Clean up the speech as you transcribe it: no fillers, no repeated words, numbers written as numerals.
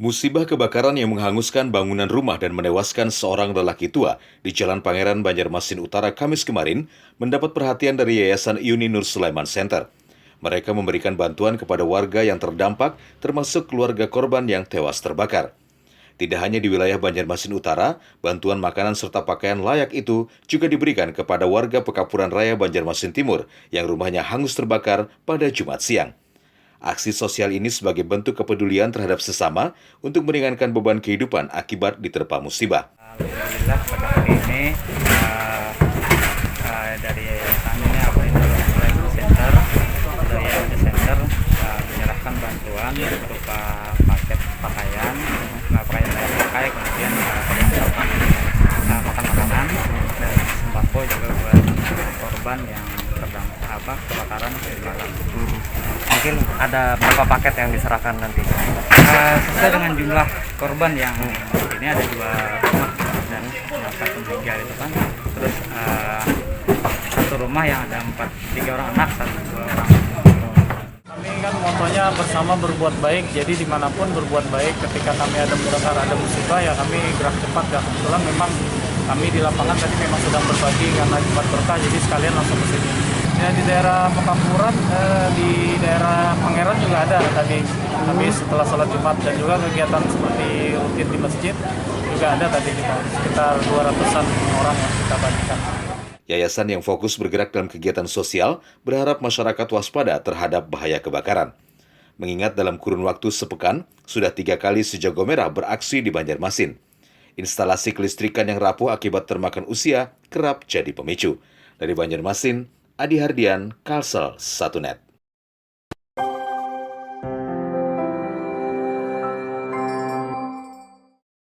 Musibah kebakaran yang menghanguskan bangunan rumah dan menewaskan seorang lelaki tua di Jalan Pangeran Banjarmasin Utara Kamis kemarin mendapat perhatian dari Yayasan Iuni Nur Sulaiman Center. Mereka memberikan bantuan kepada warga yang terdampak, termasuk keluarga korban yang tewas terbakar. Tidak hanya di wilayah Banjarmasin Utara, bantuan makanan serta pakaian layak itu juga diberikan kepada warga Pekapuran Raya Banjarmasin Timur yang rumahnya hangus terbakar pada Jumat siang. Aksi sosial ini sebagai bentuk kepedulian terhadap sesama untuk meringankan beban kehidupan akibat diterpa musibah. Alhamdulillah pada hari ini dari yayasan ini Center dari Yayasan Center menyerahkan bantuan berupa paket pakaian, pakaian layak pakai, kemudian perlengkapan makan makanan dan sembako juga buat korban yang terdampak kebakaran di Malang. Mungkin ada berapa paket yang diserahkan nanti? Sesuai dengan jumlah korban yang ini ada 2 rumah dan satu meninggal itu kan, terus satu rumah yang ada 3 orang anak, 2 orang. Kami kan motonya bersama berbuat baik, jadi dimanapun berbuat baik. Ketika kami ada musibah ya kami gerak cepat. Ya kebetulan memang kami di lapangan tadi memang sedang berbagi karena Jumat berkah, jadi sekalian langsung ke sini. Ya di daerah Pekapuran, di daerah Pangeran juga ada tadi. Kami setelah sholat Jumat dan juga kegiatan seperti rutin di masjid juga ada tadi kita sekitar 200-an orang yang kita bagikan. Yayasan yang fokus bergerak dalam kegiatan sosial berharap masyarakat waspada terhadap bahaya kebakaran. Mengingat dalam kurun waktu sepekan, sudah 3 kali sejago merah beraksi di Banjarmasin. Instalasi kelistrikan yang rapuh akibat termakan usia kerap jadi pemicu. Dari Banjarmasin, Adi Hardian, Kalsel 1net.